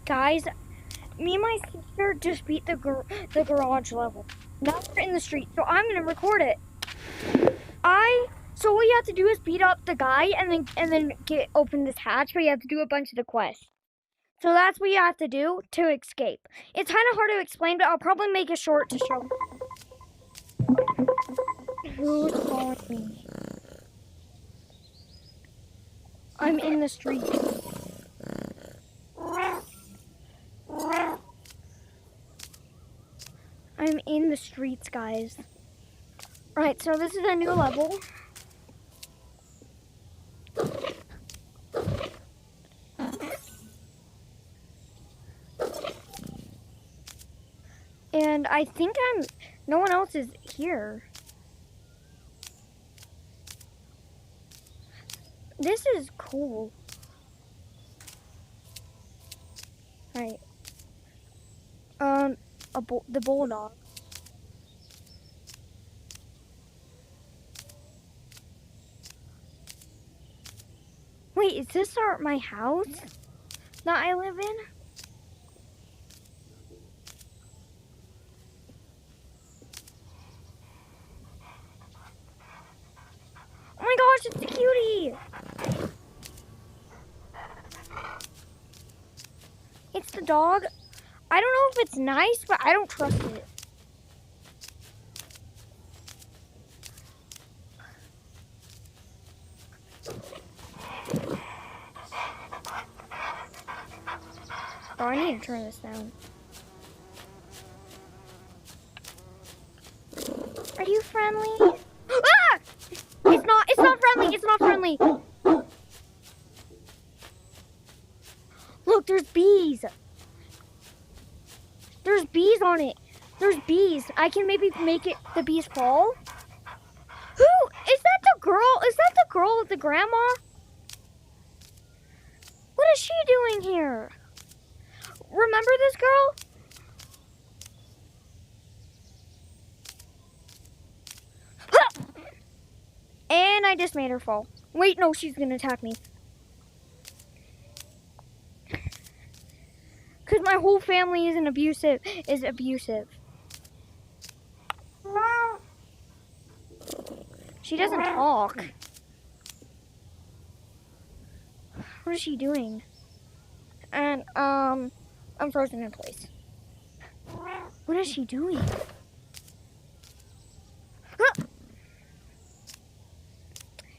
Guys, me and my sister just beat the garage level. Now we're in the street, so I'm gonna record it. So what you have to do is beat up the guy and then open this hatch, but you have to do a bunch of the quests. So that's what you have to do to escape. It's kind of hard to explain, but I'll probably make it short to show. Who's calling me? I'm in the street. I'm in the streets, guys. Alright, so this is a new level. And I think no one else is here. This is cool. Right. The bulldog. Wait, is this my house that I live in? Oh my gosh, it's a cutie! It's the dog. I don't know if it's nice, but I don't trust it. Oh, I need to turn this down. Are you friendly? Ah! It's not friendly, it's not friendly. Look, there's bees. There's bees on it. There's bees. I can maybe make the bees fall. Who? Is that the girl? Is that the girl with the grandma? What is she doing here? Remember this girl? And I just made her fall. Wait, no, she's gonna attack me. Cause my whole family is abusive. She doesn't talk. What is she doing? And I'm frozen in place. What is she doing?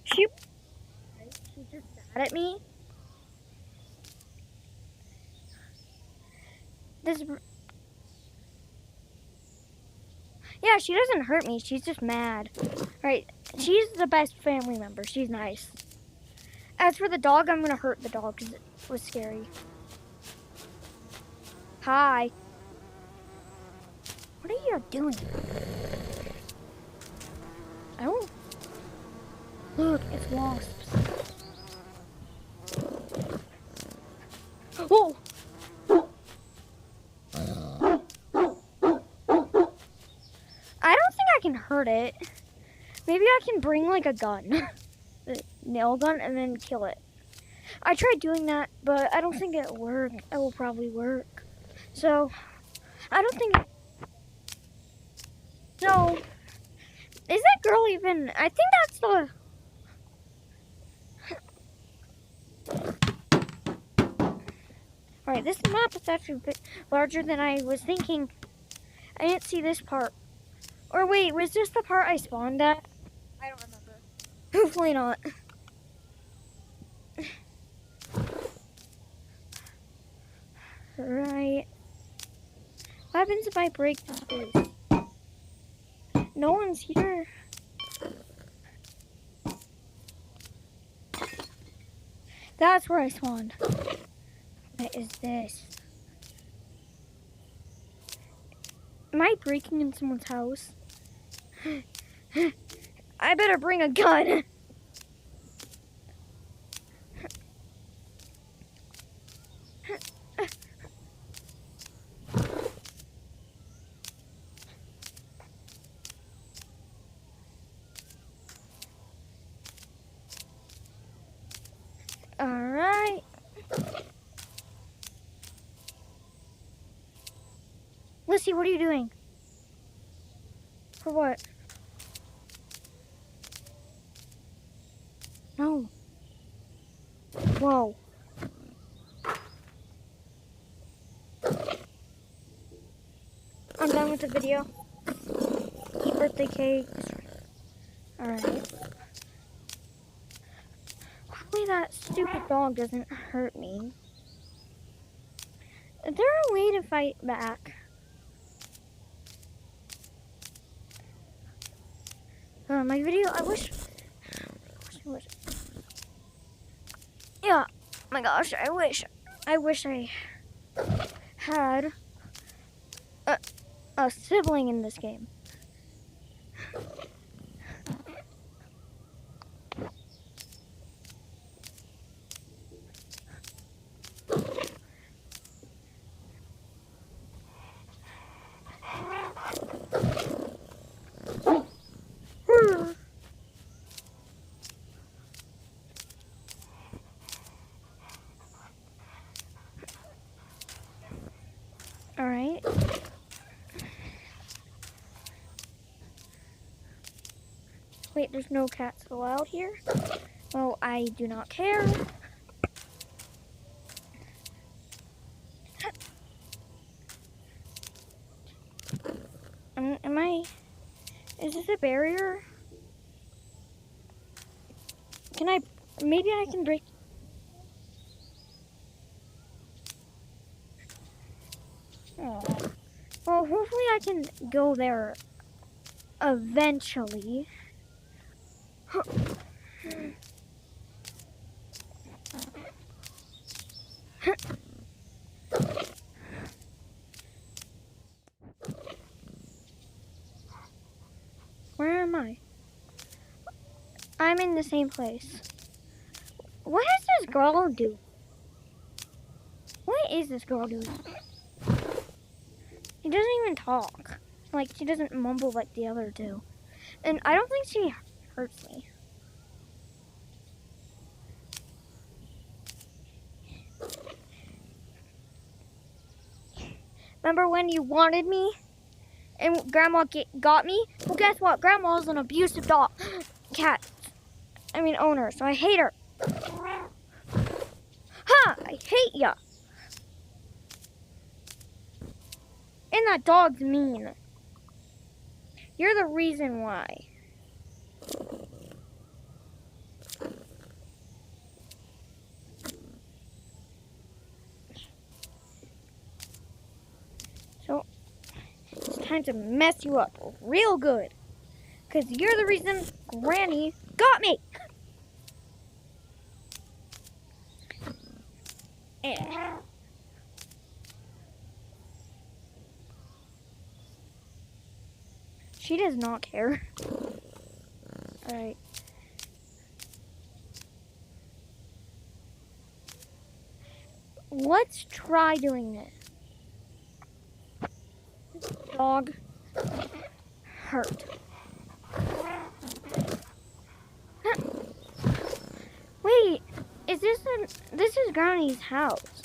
She's just mad at me. Yeah, she doesn't hurt me. She's just mad. Right? She's the best family member. She's nice. As for the dog, I'm gonna hurt the dog because it was scary. Hi. What are you doing? Oh. Look, it's wasps. Whoa! I don't think I can hurt it. Maybe I can bring like a gun. A nail gun and then kill it. I tried doing that, but I don't think it'll work. It will probably work. So, I don't think... No. Is that girl even... I think that's the... Alright, this map is actually a bit larger than I was thinking. I didn't see this part. Or wait, was this the part I spawned at? I don't remember. Hopefully not. Right. What happens if I break this base? No one's here. That's where I spawned. What is this? Am I breaking in someone's house? I better bring a gun. Alright. Lissy, what are you doing? For what? No. Whoa. I'm done with the video. Eat birthday cakes. Alright. Hopefully that stupid dog doesn't hurt me. Is there a way to fight back? My video, I wish yeah, my gosh, I wish I had a sibling in this game. Alright. Wait, there's no cats allowed here? Well, I do not care. Is this a barrier? Maybe I can break. Oh. Well, hopefully I can go there eventually. Where am I? I'm in the same place. What does this girl do? What is this girl doing? She doesn't even talk. Like, she doesn't mumble like the other two. And I don't think she hurts me. Remember when you wanted me? And Grandma got me? Well, guess what? Grandma's an abusive owner, so I hate her. Ha! I hate ya! And that dog's mean. You're the reason why. So, it's time to mess you up real good. Because you're the reason Granny got me. She does not care. Alright. Let's try doing this. Dog hurt. Wait, this is Granny's house.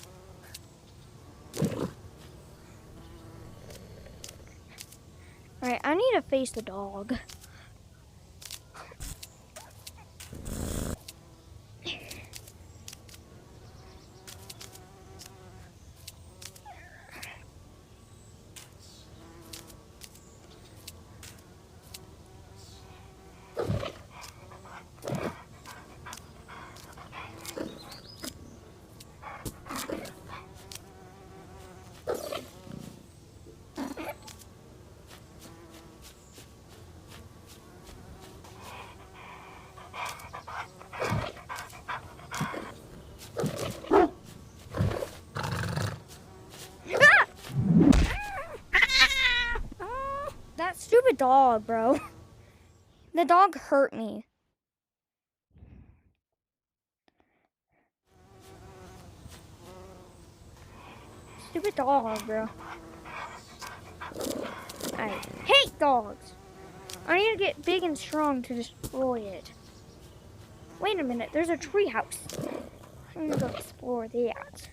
Alright, I need to face the dog. That stupid dog, bro. The dog hurt me. Stupid dog, bro. I hate dogs. I need to get big and strong to destroy it. Wait a minute, there's a tree house. I'm gonna go explore that.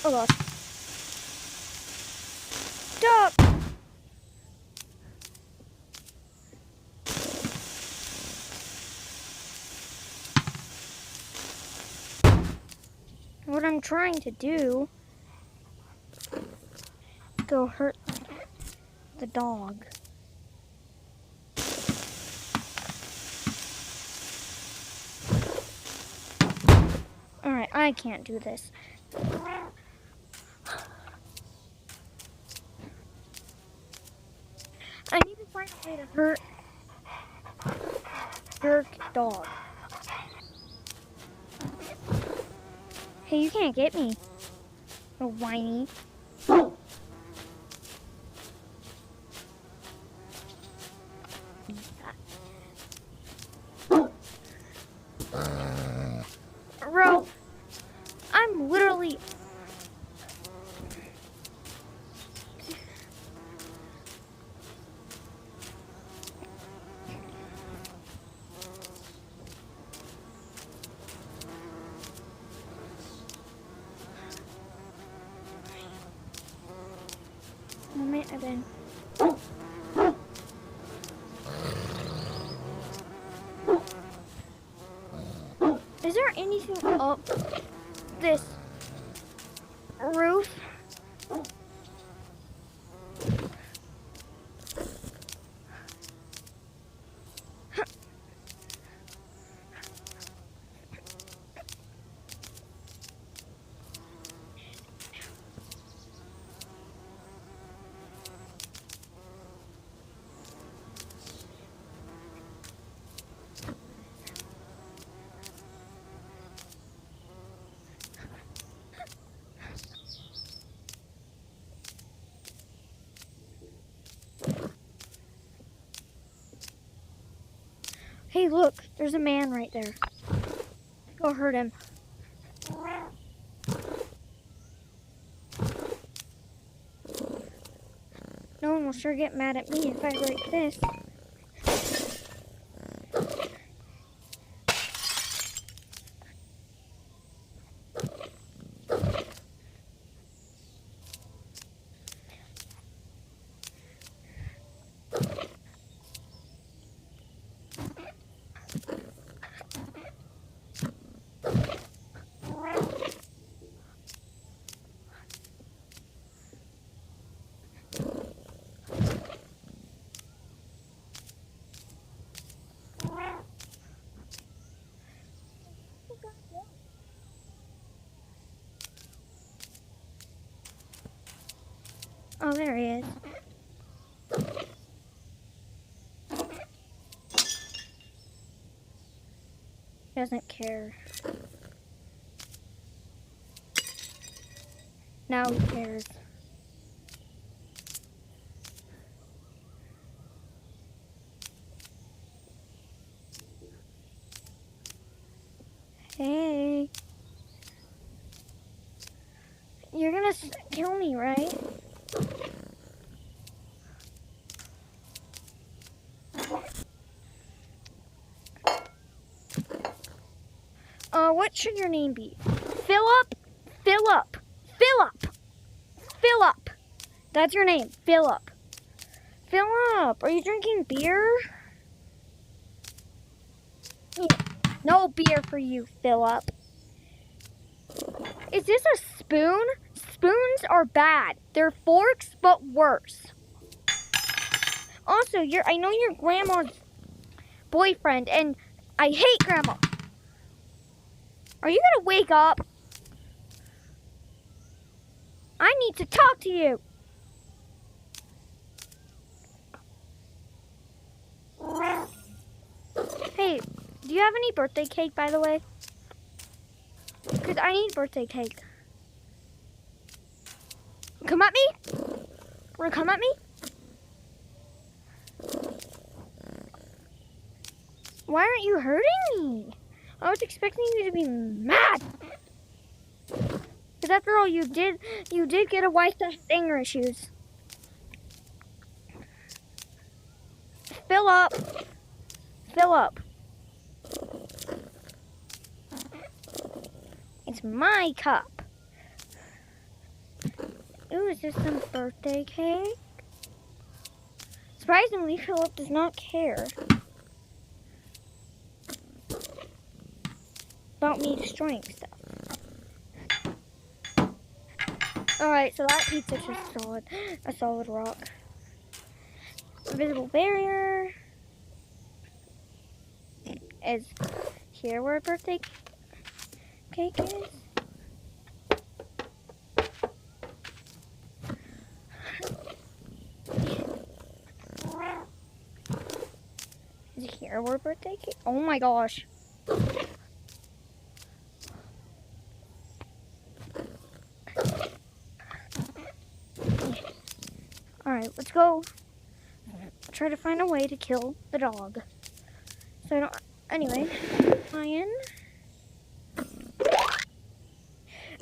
Oh god. Stop! What I'm trying to do, go hurt the dog. Alright, I can't do this. I need to find a way to hurt jerk dog. Hey, you can't get me. Oh, whiny. Bro, I'm literally... Moment again. Is there anything up this roof? Hey, look, there's a man right there. Go hurt him. No one will sure get mad at me if I break this. Oh, there he is. Doesn't care. Now he cares. Hey. You're gonna kill me, right? What should your name be? Philip? Philip. Philip. Philip. That's your name. Philip. Philip, are you drinking beer? No beer for you, Philip. Is this a spoon? Spoons are bad. They're forks, but worse. Also, I know you're grandma's boyfriend, and I hate grandma. Are you gonna wake up? I need to talk to you. Hey, do you have any birthday cake, by the way? Because I need birthday cake. Come at me? Wanna come at me? Why aren't you hurting me? I was expecting you to be mad. Because after all, you did get a wife that has anger issues. Philip. Philip. It's my cup. Ooh, is this some birthday cake? Surprisingly, Philip does not care about me destroying stuff. Alright, so that pizza's just a solid rock. Invisible barrier is here where a birthday cake is. Is it here where a birthday cake? Oh my gosh. Alright, let's go try to find a way to kill the dog. So I don't. Anyway, lion.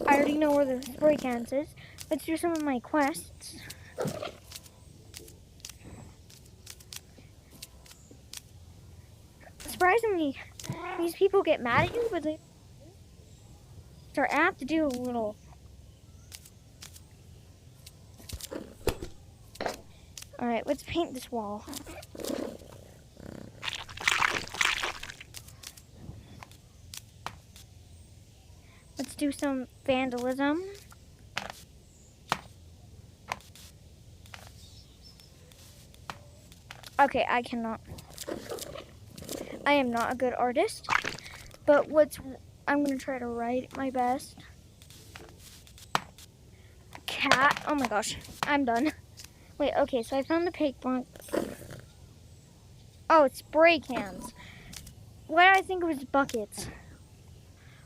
I already know where the spray cans is. Let's do some of my quests. Surprisingly, these people get mad at you, but they start. I have to do a little. Alright, let's paint this wall. Let's do some vandalism. Okay, I cannot. I am not a good artist, but I'm gonna try to write my best. Cat. Oh my gosh, I'm done. Wait, okay, so I found the paint box. Oh, it's spray cans. Why did I think it was buckets?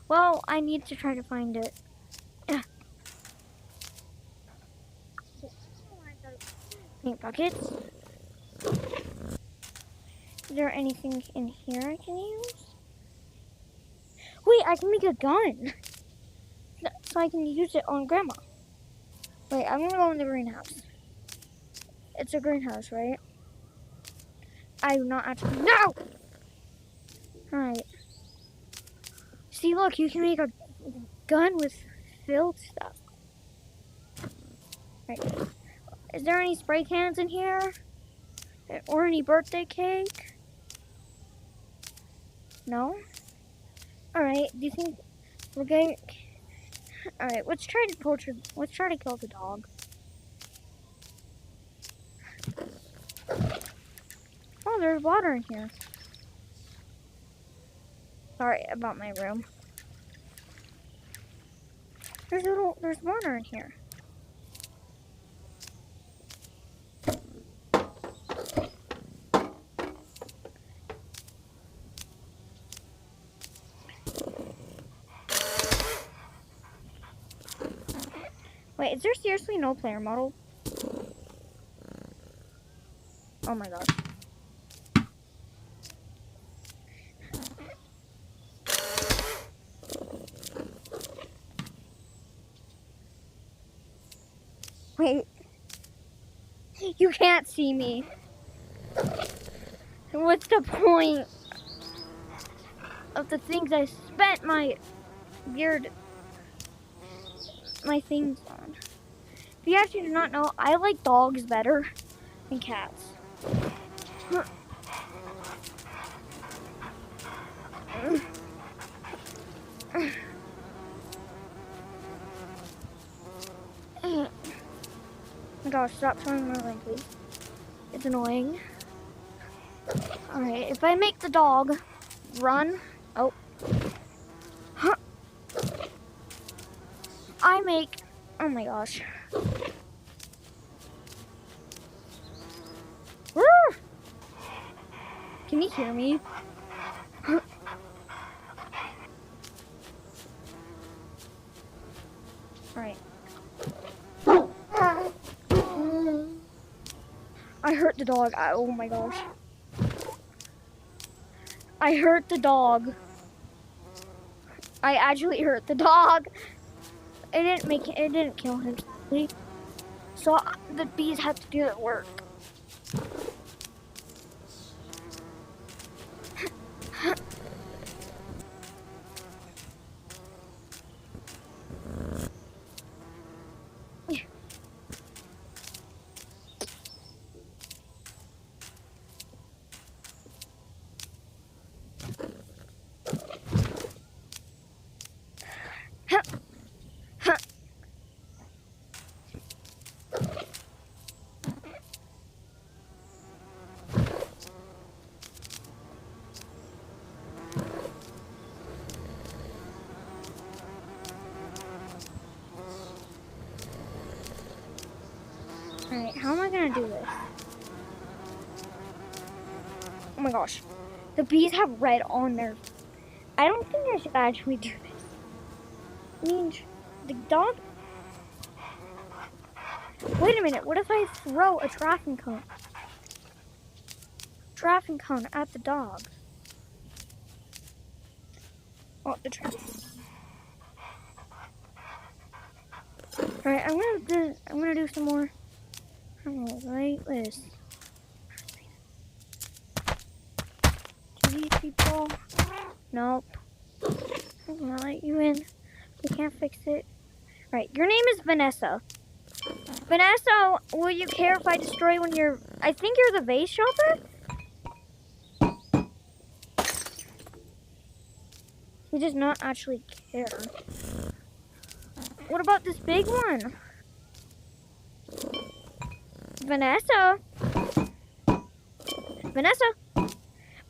Well, I need to try to find it. Paint buckets. Is there anything in here I can use? Wait, I can make a gun. So I can use it on Grandma. Wait, I'm gonna go in the greenhouse. It's a greenhouse, right? I do not actually. No! Alright. See, look, you can make a gun with filled stuff. Right. Is there any spray cans in here? Or any birthday cake? No? Alright, do you think we're going... Alright, let's try to kill the dog. Oh, there's water in here. Sorry about my room. There's water in here. Wait, is there seriously no player model? Oh my gosh. Wait. You can't see me. What's the point of the things I spent my things on? If you actually do not know, I like dogs better than cats. Oh my gosh, stop showing my leg, please. It's annoying. Alright, if I make the dog run... Oh. Huh. Oh my gosh. Can you hear me? Alright. I hurt the dog. Oh my gosh. I hurt the dog. I actually hurt the dog. It didn't kill him. So the bees have to do the work. Alright, how am I gonna do this? Oh my gosh. The bees have red on their... I don't think I should actually do this. I mean, the dog... Wait a minute, what if I throw a traffic cone? Traffic cone at the dog. Oh, the traffic. Alright, I'm gonna do some more. I'm gonna write this. Do these people? Nope. I'm gonna let you in. We can't fix it. Alright, your name is Vanessa. Vanessa, will you care if I destroy one of your... I think you're the vase shopper? He does not actually care. What about this big one? Vanessa? Vanessa?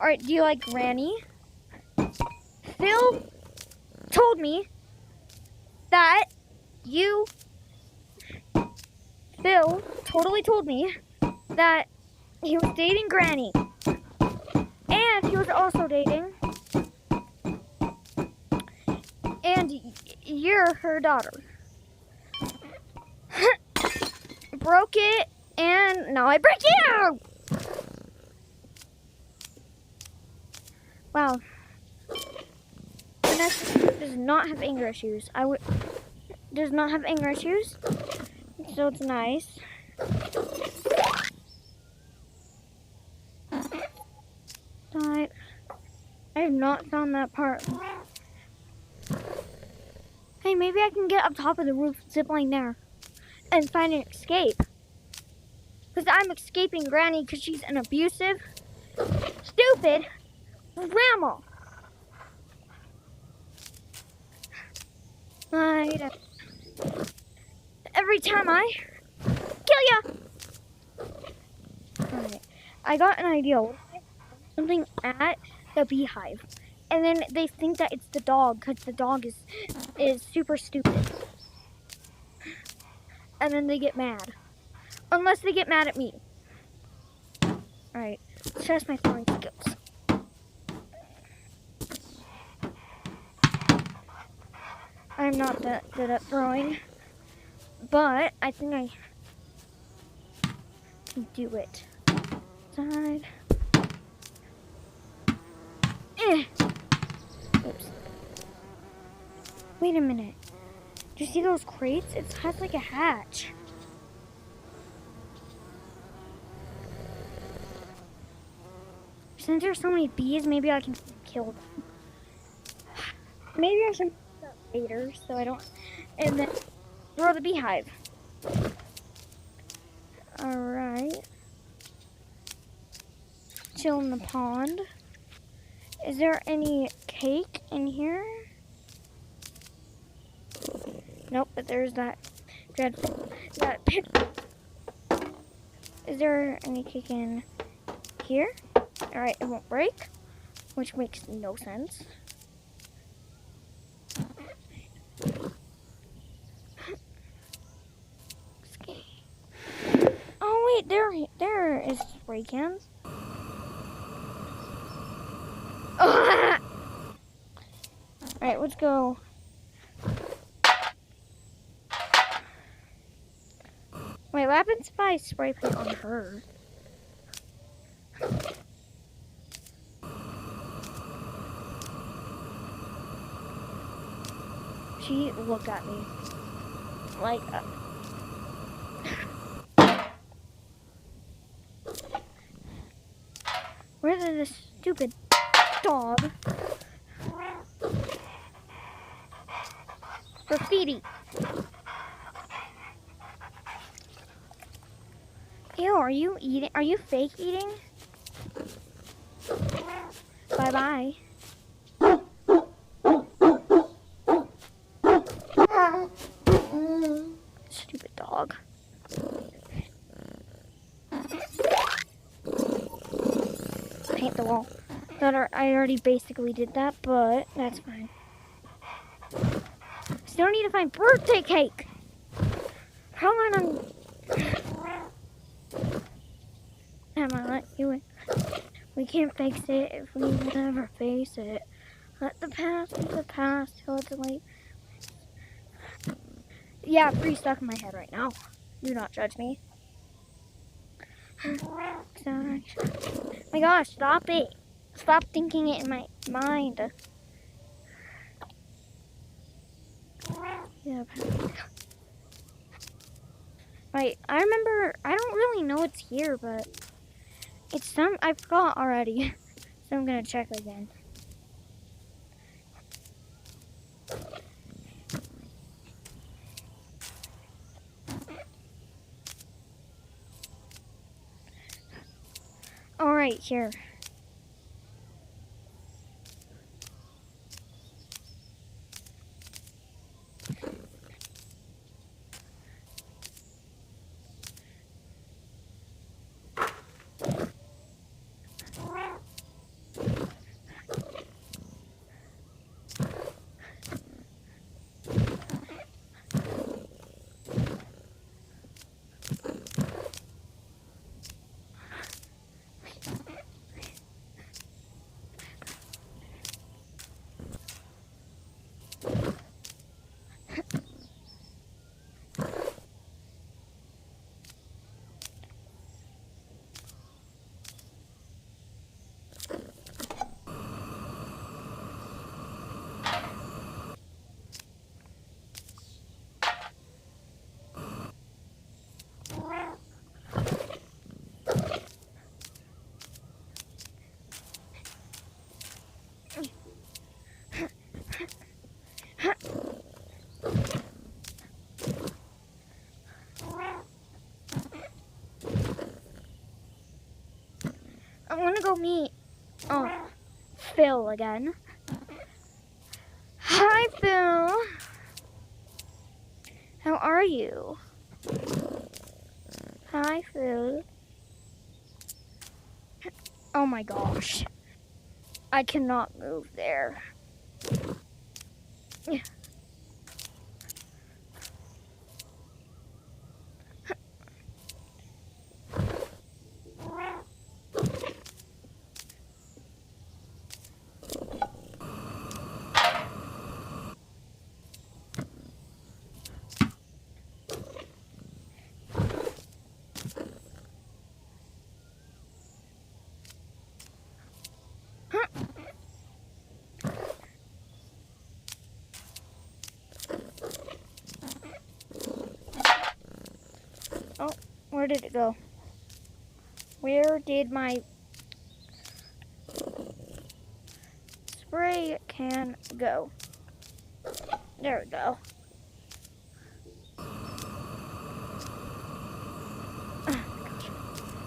Alright, do you like Granny? Phil told me that you... Phil totally told me that he was dating Granny. And he was also dating... And you're her daughter. Broke it, and now I break you! Wow. Vanessa does not have anger issues. Does not have anger issues, so it's nice. But I have not found that part. Hey, maybe I can get up top of the roof, zipline there, and find an escape. Because I'm escaping Granny because she's an abusive, stupid grandma. Every time I kill ya. Alright, I got an idea. Something at the beehive. And then they think that it's the dog because the dog is super stupid. And then they get mad. Unless they get mad at me. Alright, let's test my throwing skills. I'm not that good at throwing. But I think I can do it. Side. Oops. Wait a minute. Do you see those crates? It has like a hatch. Since there's so many bees, maybe I can kill them. Maybe I should put that later so I don't... And then throw the beehive. Alright. Chill in the pond. Is there any cake in here? Nope, but there's that dreadful, that pit. Is there any cake in here? Alright, it won't break, which makes no sense. Oh wait, there is spray cans. Alright, let's go. Wait, what happens if I spray paint on her? She looked at me like where did this stupid dog graffiti? Ew, are you eating? Are you fake eating? Bye-bye. Stupid dog. Paint the wall. I already basically did that, but that's fine. Still need to find birthday cake. How am I Come on, let you in. We can't fix it if we will never face it. Let the past be the past till it's late. Yeah, pretty stuck in my head right now. Do not judge me. Oh my gosh, stop it. Stop thinking it in my mind. Yeah. Right, I remember, I don't really know it's here, but it's some, I forgot already. So I'm gonna check again. Alright, here. I'm gonna go meet, Phil again. Hi, Phil. How are you? Hi, Phil. Oh my gosh. I cannot move there. Oh, where did it go? Where did my spray can go? There we go.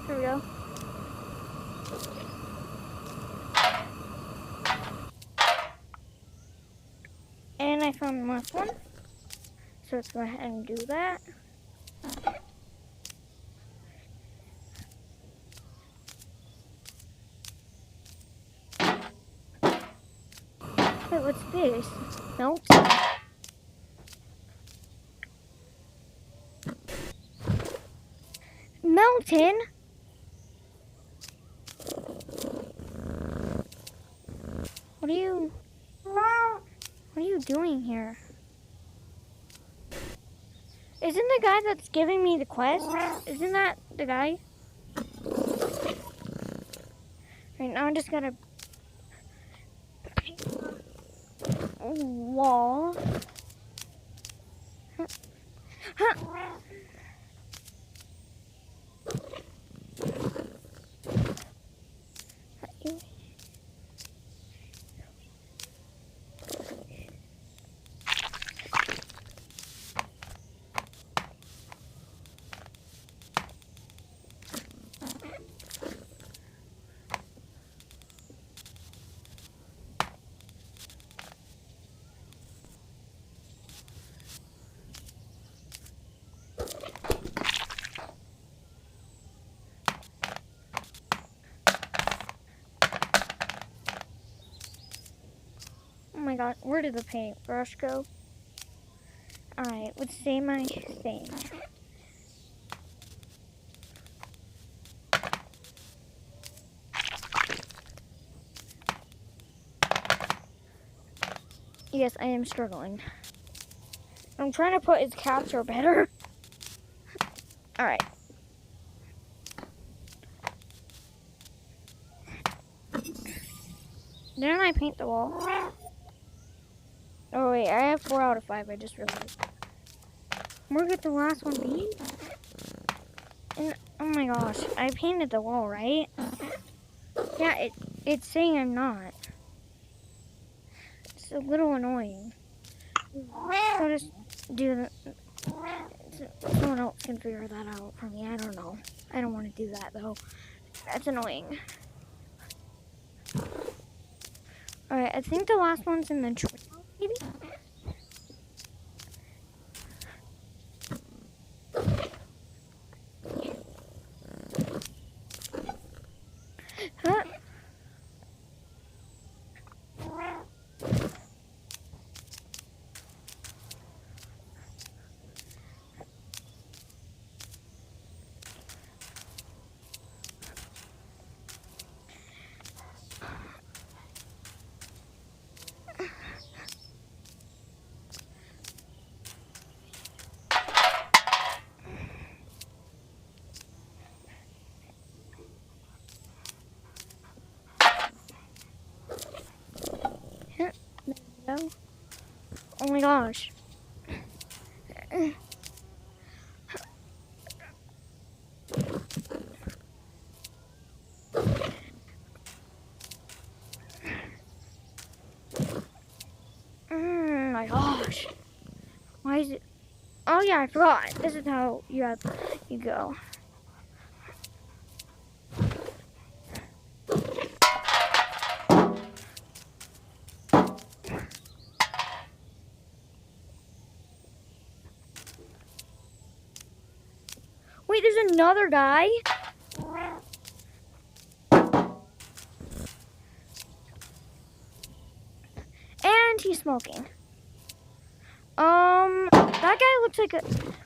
Here we go. And I found the last one. So let's go ahead and do that. Wait, what's this? Melt? Melton? What are you doing here? Isn't the guy that's giving me the quest? Isn't that the guy? Right now I'm just gonna wall. Huh. Oh my god, where did the paintbrush go? Alright, let's say my thing. Yes, I am struggling. I'm trying to put his capture better. Alright. Didn't I paint the wall? Oh wait, I have 4 out of 5, I just realized. Where could the last one be? And, oh my gosh, I painted the wall, right? Yeah, it's saying I'm not. It's a little annoying. I'll just do someone else can figure that out for me. I don't know. I don't want to do that though. That's annoying. Alright, I think the last one's in the tree, maybe? Huh? There we go. Oh my gosh. My gosh. Why is it? Oh yeah, I forgot. This is how you go. Wait, there's another guy? And he's smoking. That guy looks like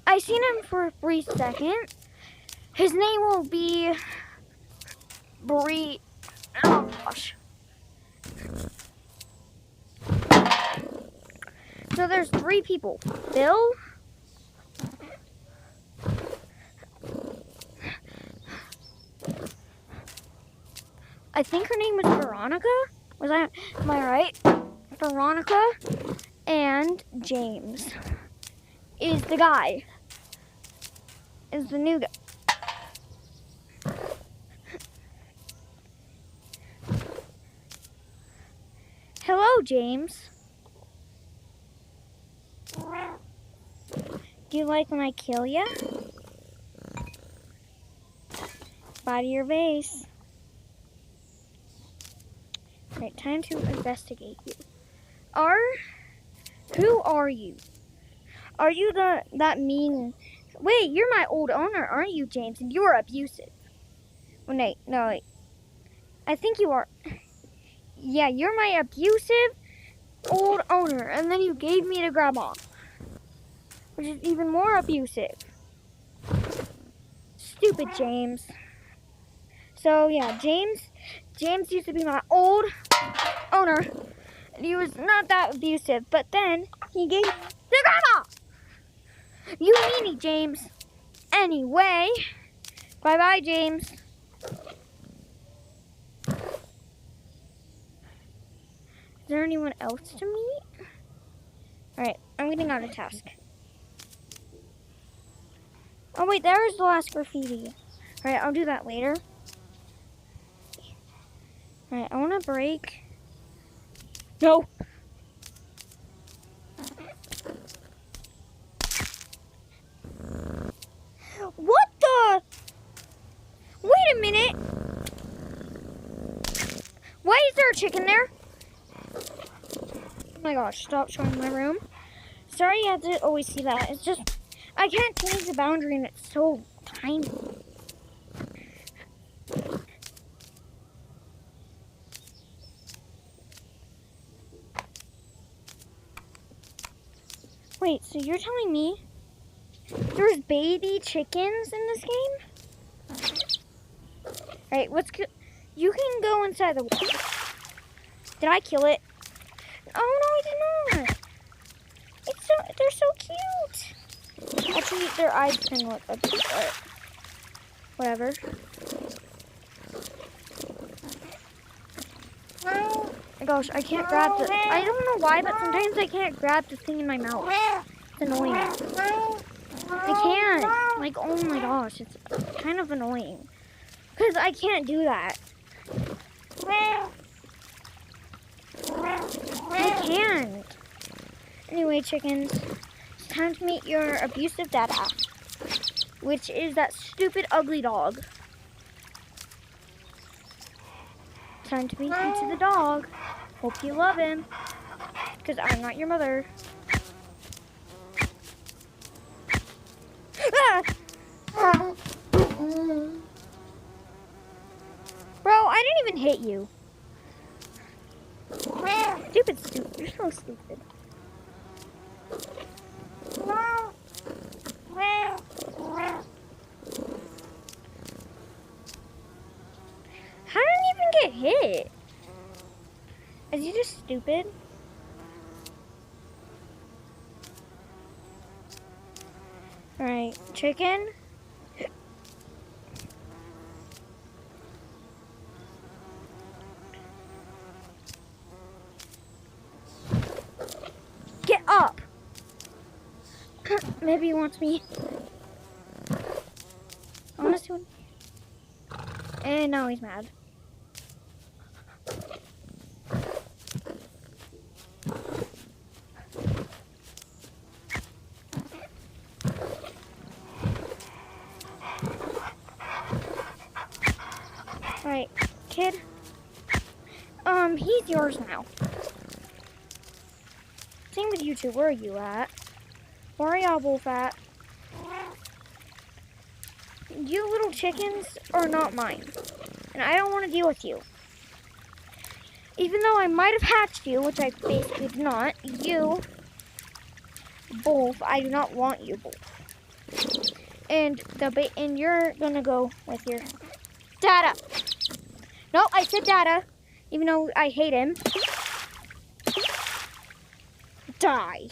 I seen him for a brief second. His name will be oh gosh. So there's 3 people. Bill, I think her name was Veronica. Am I right? Veronica and James is the guy. Is the new guy. Hello, James. Do you like when I kill you? Body your base. Right, time to investigate you. Who are you? Are you that mean? Wait, you're my old owner, aren't you, James? And you're abusive. Oh, wait, no, wait. I think you are. Yeah, you're my abusive old owner, and then you gave me to Grandma, which is even more abusive. Stupid James. So yeah, James used to be my old owner, and he was not that abusive, but then he gave me to Grandma. You meanie, James. Anyway, bye-bye, James. Is there anyone else to meet? Alright, I'm getting out of task. Oh wait, there's the last graffiti. Alright, I'll do that later. Alright, I want to break. No. What the? Wait a minute. Why is there a chicken there? Oh my gosh, stop showing my room. Sorry you have to always see that. It's just, I can't change the boundary and it's so tiny. Wait, so you're telling me there's baby chickens in this game? Alright, you can go inside the wall. Did I kill it? Oh no, I did not. They're so cute. Actually, their eyes kind of look ugly, but whatever. Oh my gosh, I can't grab the. I don't know why, but sometimes I can't grab the thing in my mouth. It's annoying. I can't. Like, oh my gosh, it's kind of annoying. Because I can't do that. I can't. Anyway, chickens, it's time to meet your abusive dada, which is that stupid, ugly dog. Time to meet you to the dog. Hope you love him, because I'm not your mother. Ah! Bro, I didn't even hit you. Stupid. You're so stupid. How did I even get hit? Is he just stupid? Alright, chicken. Get up! Maybe he wants me. I want to see one. And now he's mad. Alright, kid. He's yours now. Same with you two. Where are you at? Where are y'all both at? You little chickens are not mine. And I don't want to deal with you. Even though I might have hatched you, which I basically did not, you both, I do not want you both. And you're gonna go with your dada. No, I said dada, even though I hate him. Die.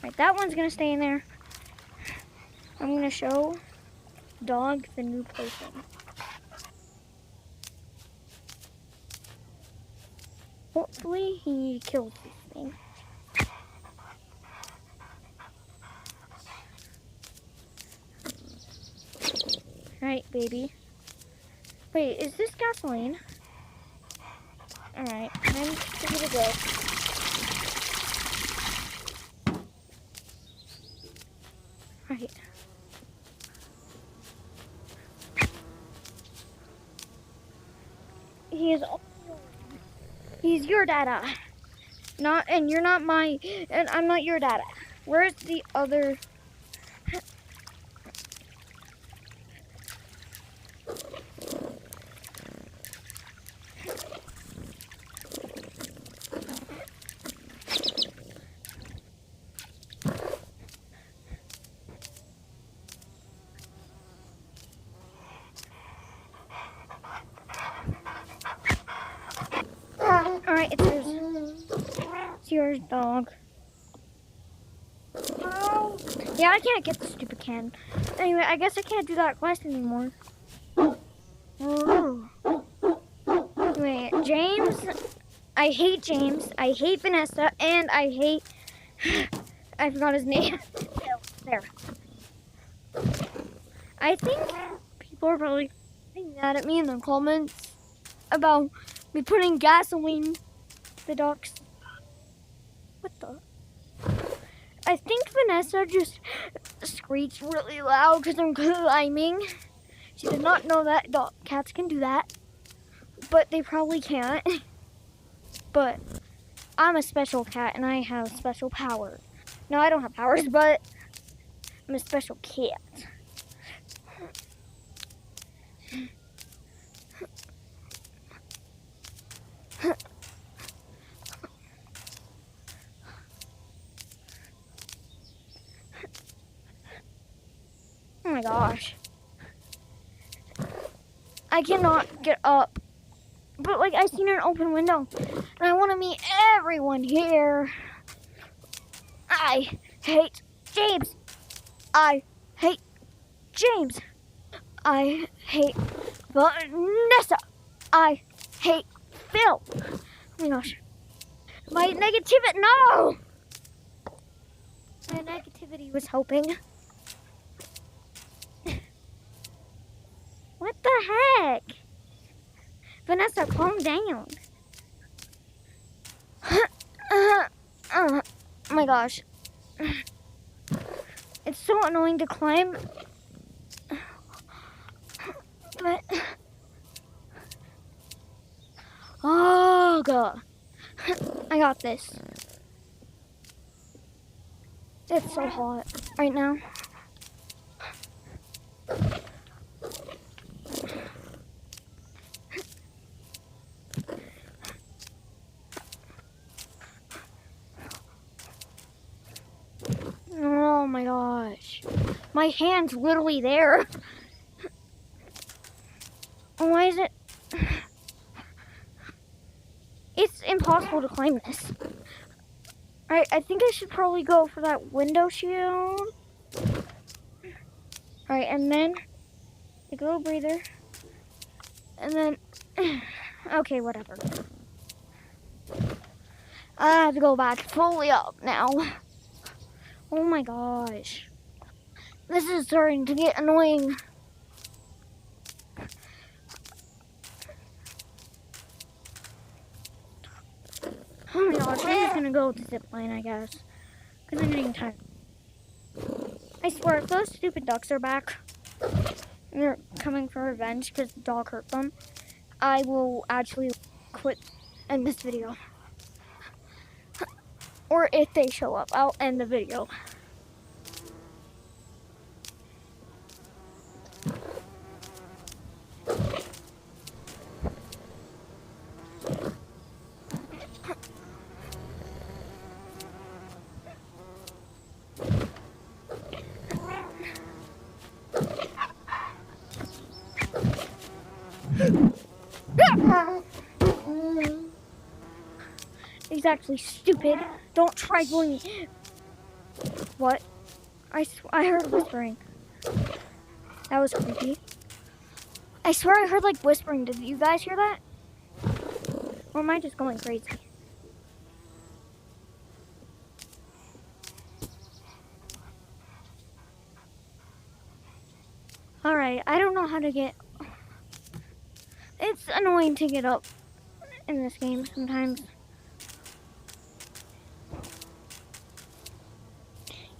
Right, that one's gonna stay in there. I'm gonna show dog the new plaything. Hopefully he kills this thing. Right, baby. Wait, is this gasoline? Alright, time to give it a go. Right. He's your dada. And you're not my, and I'm not your dada. Where's the other? Alright, it's yours. It's yours, dog. Yeah, I can't get the stupid can. Anyway, I guess I can't do that quest anymore. Wait, James. I hate James. I hate Vanessa. And I hate... I forgot his name. There. I think people are probably mad at me in the comments about me putting gasoline to the ducks. What the? I think Vanessa just screeched really loud because I'm climbing. She did not know that cats can do that, but they probably can't. But I'm a special cat and I have special powers. No, I don't have powers, but I'm a special cat. Oh my gosh. I cannot get up. But like I seen an open window, and I want to meet everyone here. I hate James. I hate James. I hate Vanessa. I hate Phil. Oh my gosh. My negativity, no! My negativity was helping. What the heck? Vanessa, calm down. Oh my gosh. It's so annoying to climb. But... Oh, God. I got this. It's so hot right now. Oh my gosh. My hand's literally there. Why is it? It's impossible to climb this. Alright, I think I should probably go for that window shield. Alright, and then take a little breather. And then, okay, whatever. I have to go back fully up now. Oh my gosh. This is starting to get annoying. Oh my gosh, I'm just gonna go with the zip line, I guess. Because I'm getting tired. I swear, if those stupid ducks are back, and they're coming for revenge because the dog hurt them, I will actually quit end this video. Or if they show up, I'll end the video. He's actually stupid. Don't try going. What? I heard whispering. That was creepy. I swear I heard like whispering. Did you guys hear that? Or am I just going crazy? Alright, I don't know how to get... It's annoying to get up in this game sometimes.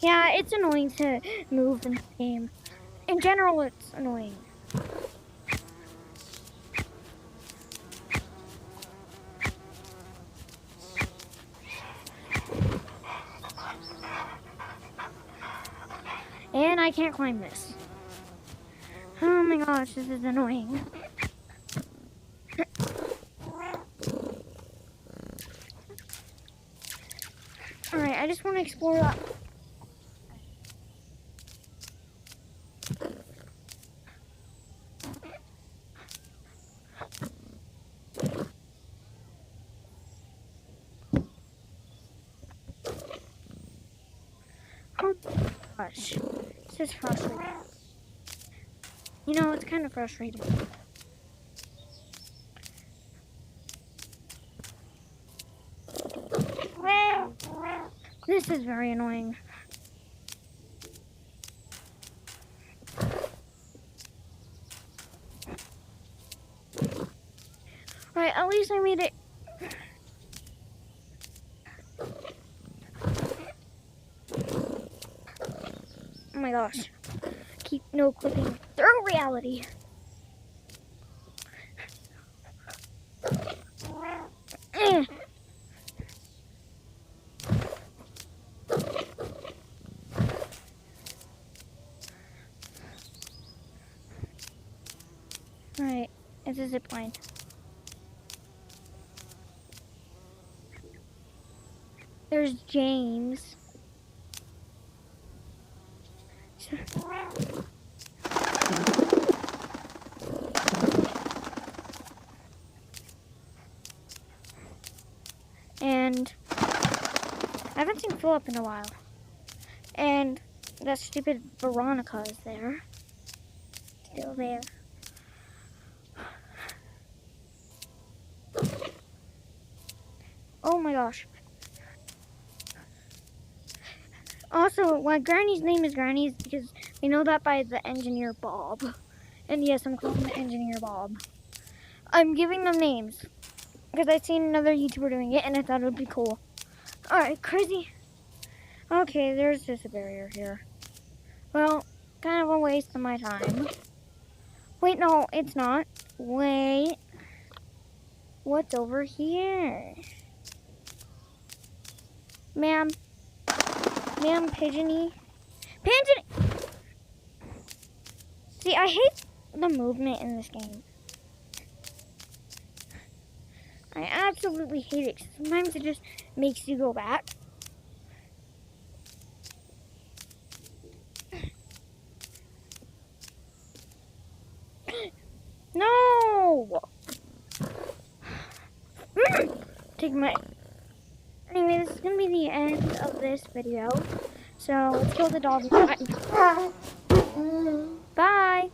Yeah, it's annoying to move in this game. In general, it's annoying. And I can't climb this. Oh my gosh, this is annoying. Alright, I just want to explore that. Oh my gosh, this is frustrating. You know, it's kind of frustrating. This is very annoying. Right, at least I made it. Oh my gosh. Keep no clipping through reality. Alright, it's a zip line. There's James. And I haven't seen Philip in a while. And that stupid Veronica is there. Still there. Oh my gosh. Also, why Granny's name is Granny is because we know that by the engineer Bob. And yes, I'm calling the engineer Bob. I'm giving them names because I seen another YouTuber doing it and I thought it would be cool. Alright, crazy. Okay, there's just a barrier here. Well, kind of a waste of my time. Wait, no, it's not. Wait. What's over here? Ma'am. Ma'am, pigeony. Pigeony! See, I hate the movement in this game. I absolutely hate it. Sometimes it just makes you go back. No! Take my... Anyway, this is going to be the end of this video. So, let's kill the dog. Bye.